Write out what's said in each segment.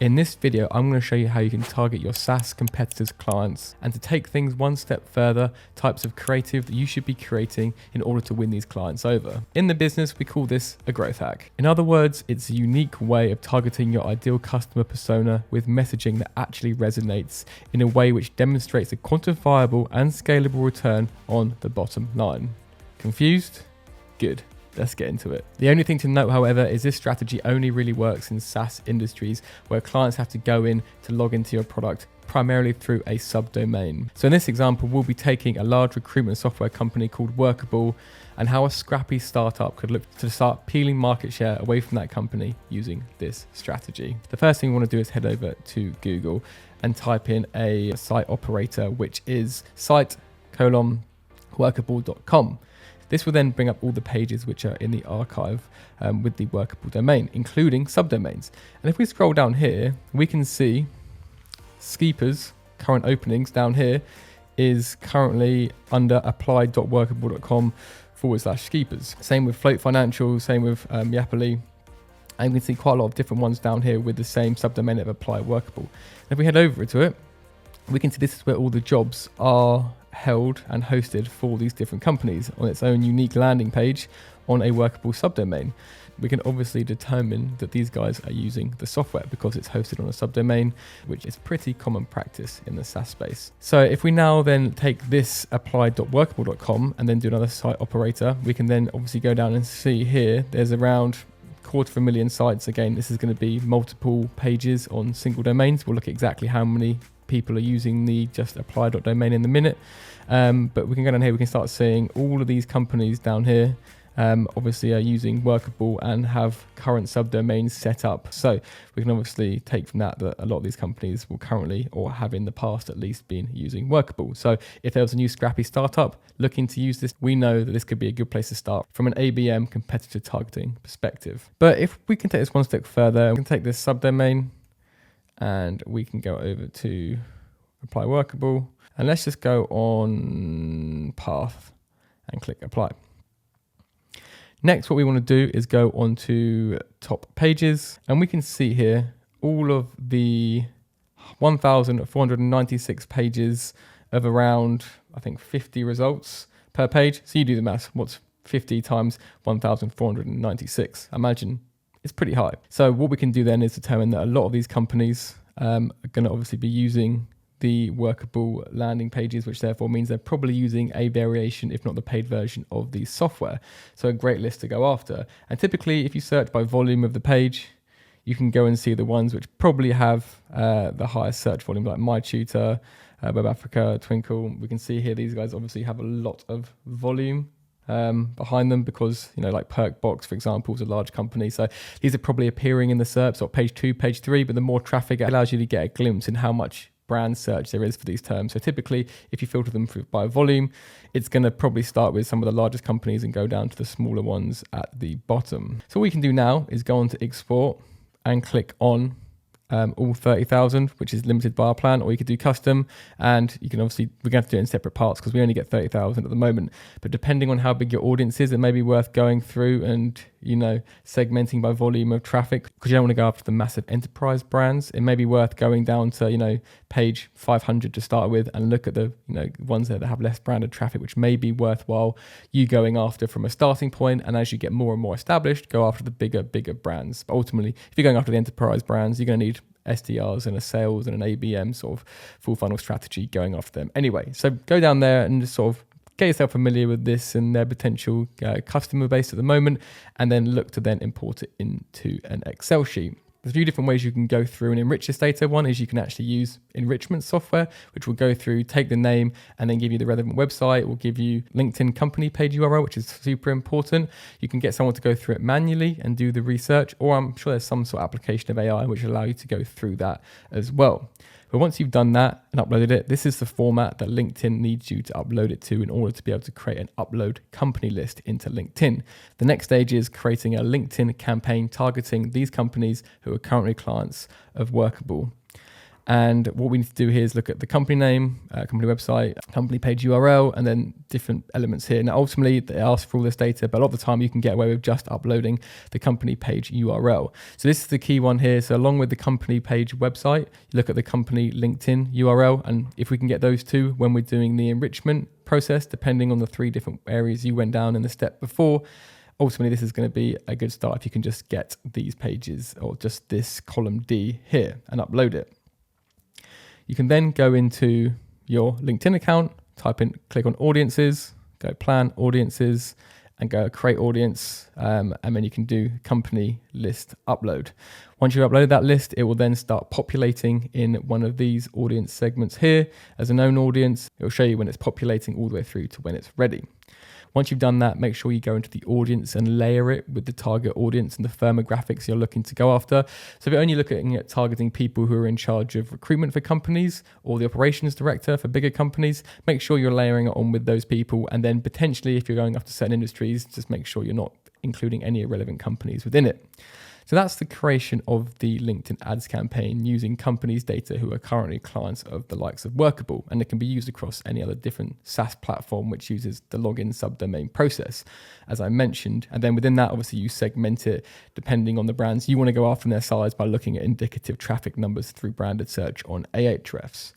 In this video, I'm going to show you how you can target your SaaS competitors' clients and to take things one step further, types of creative that you should be creating in order to win these clients over. In the business, we call this a growth hack. In other words, it's a unique way of targeting your ideal customer persona with messaging that actually resonates in a way which demonstrates a quantifiable and scalable return on the bottom line. Confused? Good. Let's get into it. The only thing to note, however, is this strategy only really works in SaaS industries where clients have to go in to log into your product primarily through a subdomain. So in this example, we'll be taking a large recruitment software company called Workable and how a scrappy startup could look to start peeling market share away from that company using this strategy. The first thing we want to do is head over to Google and type in a site operator, which is site:/workable.com. This will then bring up all the pages which are in the archive with the Workable domain, including subdomains. And if we scroll down here, we can see Skeeper's current openings down here is currently under apply.workable.com/Skeepers. Same with Float Financial, same with Yapily. And we can see quite a lot of different ones down here with the same subdomain of Apply Workable. And if we head over to it, we can see this is where all the jobs are held and hosted for these different companies on its own unique landing page on a Workable subdomain. We can obviously determine that these guys are using the software because it's hosted on a subdomain, which is pretty common practice in the SaaS space. So if we now then take this apply.workable.com and then do another site operator, we can then obviously go down and see here, there's around 250,000 sites. Again, this is going to be multiple pages on single domains. We'll look at exactly how many people are using the just apply.domain in the minute. But we can go down here, we can start seeing all of these companies down here obviously are using Workable and have current subdomains set up. So we can obviously take from that a lot of these companies will currently or have in the past at least been using Workable. So if there was a new scrappy startup looking to use this, we know that this could be a good place to start from an ABM competitor targeting perspective. But if we can take this one step further, we can take this subdomain and we can go over to Apply Workable. And let's just go on path and click apply. Next, what we want to do is go on to top pages, and we can see here all of the 1,496 pages of around, I think, 50 results per page. So you do the maths. What's 50 times 1,496? Imagine it's pretty high. So what we can do then is determine that a lot of these companies are going to obviously be using the Workable landing pages, which therefore means they're probably using a variation, if not the paid version of the software. So a great list to go after. And typically, if you search by volume of the page, you can go and see the ones which probably have the highest search volume, like MyTutor, Web Africa, Twinkle. We can see here these guys obviously have a lot of volume behind them because, like Perkbox, for example, is a large company. So these are probably appearing in the SERPs or page 2, page 3, but the more traffic, it allows you to get a glimpse in how much brand search there is for these terms. So typically, if you filter them by volume, it's going to probably start with some of the largest companies and go down to the smaller ones at the bottom. So what we can do now is go on to export and click on all 30,000, which is limited by our plan, or you could do custom, and you can obviously, we're going to have to do it in separate parts because we only get 30,000 at the moment. But depending on how big your audience is, it may be worth going through and, segmenting by volume of traffic, because you don't want to go after the massive enterprise brands. It may be worth going down to, page 500 to start with and look at the, ones that have less branded traffic, which may be worthwhile you going after from a starting point. And as you get more and more established, go after the bigger brands. But ultimately, if you're going after the enterprise brands, you're going to need SDRs and a sales and an ABM sort of full funnel strategy going after them. Anyway, so go down there and just sort of get yourself familiar with this and their potential customer base at the moment, and then look to then import it into an Excel sheet. There's a few different ways you can go through and enrich this data. One is you can actually use enrichment software, which will go through, take the name, and then give you the relevant website. It will give you LinkedIn company page URL, which is super important. You can get someone to go through it manually and do the research, or I'm sure there's some sort of application of AI which will allow you to go through that as well. But once you've done that and uploaded it, this is the format that LinkedIn needs you to upload it to in order to be able to create an upload company list into LinkedIn. The next stage is creating a LinkedIn campaign targeting these companies who are currently clients of Workable. And what we need to do here is look at the company name, company website, company page URL, and then different elements here. Now, ultimately, they ask for all this data, but a lot of the time you can get away with just uploading the company page URL. So this is the key one here. So along with the company page website, you look at the company LinkedIn URL, and if we can get those two when we're doing the enrichment process, depending on the 3 different areas you went down in the step before, ultimately this is going to be a good start if you can just get these pages or just this column D here and upload it. You can then go into your LinkedIn account, click on audiences, go plan audiences, and go create audience, and then you can do company list upload. Once you've uploaded that list, it will then start populating in one of these audience segments here as a known audience. It will show you when it's populating all the way through to when it's ready. Once you've done that, make sure you go into the audience and layer it with the target audience and the firmographics you're looking to go after. So if you're only looking at targeting people who are in charge of recruitment for companies or the operations director for bigger companies, make sure you're layering it on with those people. And then potentially, if you're going after certain industries, just make sure you're not including any irrelevant companies within it. So that's the creation of the LinkedIn ads campaign using companies' data who are currently clients of the likes of Workable, and it can be used across any other different SaaS platform which uses the login subdomain process, as I mentioned. And then within that, obviously, you segment it depending on the brands you want to go after and their size by looking at indicative traffic numbers through branded search on Ahrefs.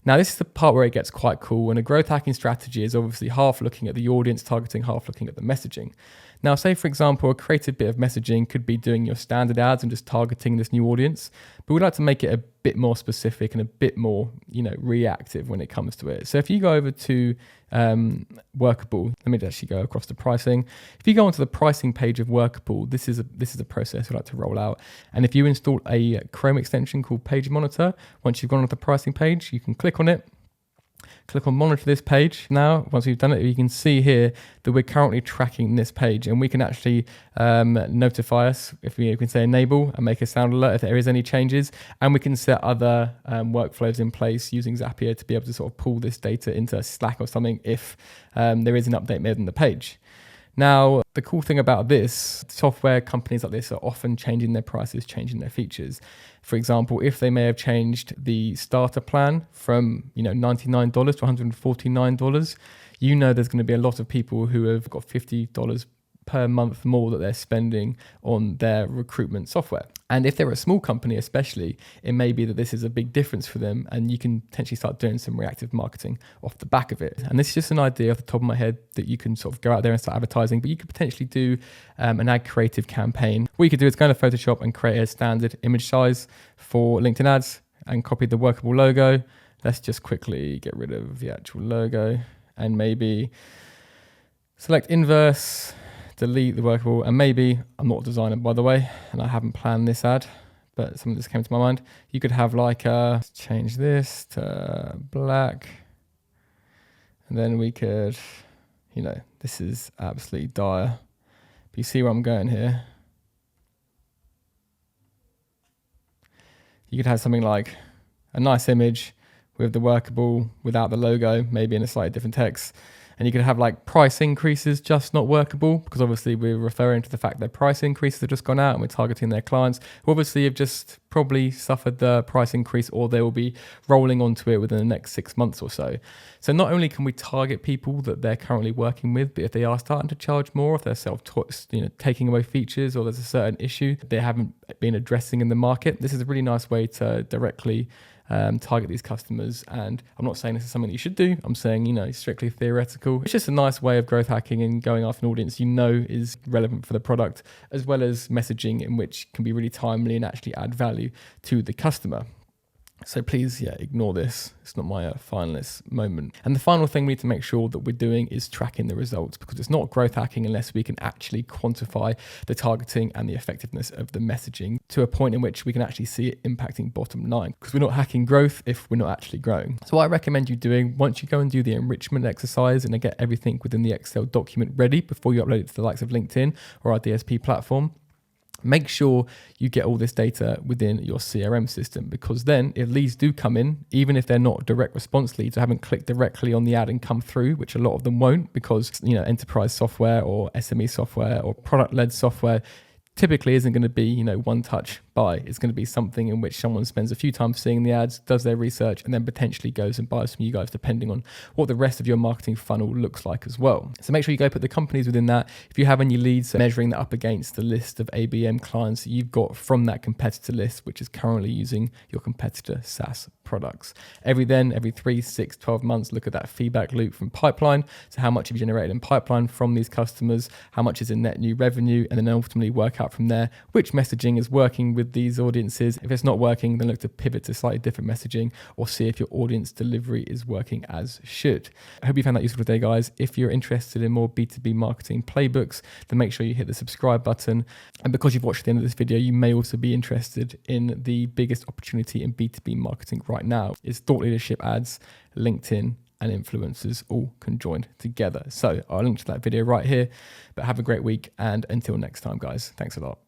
Now, this is the part where it gets quite cool, and a growth hacking strategy is obviously half looking at the audience targeting, half looking at the messaging. Now, say, for example, a creative bit of messaging could be doing your standard ads and just targeting this new audience, but we'd like to make it a bit more specific and a bit more, reactive when it comes to it. So if you go over to Workable, let me actually go across the pricing. If you go onto the pricing page of Workable, this is a process we'd like to roll out. And if you install a Chrome extension called Page Monitor, once you've gone onto the pricing page, you can click on it. Click on monitor this page. Now, once we've done it, you can see here that we're currently tracking this page, and we can actually notify us if we can say enable and make a sound alert if there is any changes. And we can set other workflows in place using Zapier to be able to sort of pull this data into Slack or something if there is an update made on the page. Now, the cool thing about this, software companies like this are often changing their prices, changing their features. For example, if they may have changed the starter plan from $99 to $149, there's going to be a lot of people who have got $50 per month more that they're spending on their recruitment software. And if they're a small company especially, it may be that this is a big difference for them, and you can potentially start doing some reactive marketing off the back of it. And this is just an idea off the top of my head that you can sort of go out there and start advertising, but you could potentially do an ad creative campaign. What you could do is go into Photoshop and create a standard image size for LinkedIn ads and copy the Workable logo. Let's just quickly get rid of the actual logo and maybe select inverse, delete the Workable, and maybe, I'm not a designer by the way, and I haven't planned this ad, but something just came to my mind. You could have change this to black, and then we could, this is absolutely dire, but you see where I'm going here. You could have something like a nice image with the Workable without the logo, maybe in a slightly different text. And you could have price increases just not Workable, because obviously we're referring to the fact that price increases have just gone out and we're targeting their clients who obviously have just probably suffered the price increase, or they will be rolling onto it within the next 6 months or so. So not only can we target people that they're currently working with, but if they are starting to charge more, if they're taking away features, or there's a certain issue they haven't been addressing in the market, this is a really nice way to directly target these customers. And I'm not saying this is something that you should do. I'm saying, strictly theoretical. It's just a nice way of growth hacking and going after an audience is relevant for the product, as well as messaging in which can be really timely and actually add value to the customer. So please, ignore this. It's not my finalist moment. And the final thing we need to make sure that we're doing is tracking the results, because it's not growth hacking unless we can actually quantify the targeting and the effectiveness of the messaging to a point in which we can actually see it impacting bottom line, because we're not hacking growth if we're not actually growing. So what I recommend you doing, once you go and do the enrichment exercise and get everything within the Excel document ready before you upload it to the likes of LinkedIn or our DSP platform, make sure you get all this data within your CRM system, because then if leads do come in, even if they're not direct response leads or haven't clicked directly on the ad and come through, which a lot of them won't, because enterprise software or SME software or product-led software typically isn't going to be, one touch buy. It's going to be something in which someone spends a few times seeing the ads, does their research, and then potentially goes and buys from you guys, depending on what the rest of your marketing funnel looks like as well. So make sure you go put the companies within that. If you have any leads, measuring that up against the list of ABM clients that you've got from that competitor list, which is currently using your competitor SaaS products. Every 3, 6, 12 months, look at that feedback loop from pipeline. So how much have you generated in pipeline from these customers? How much is in net new revenue? And then ultimately work out from there which messaging is working with these audiences. If it's not working, then look to pivot to slightly different messaging, or see if your audience delivery is working as should. I hope you found that useful today, guys. If you're interested in more B2B marketing playbooks, then make sure you hit the subscribe button. And because you've watched the end of this video, you may also be interested in the biggest opportunity in B2B marketing right now is thought leadership ads, LinkedIn, and influencers all conjoined together. So I'll link to that video right here. But have a great week, and until next time, guys, thanks a lot.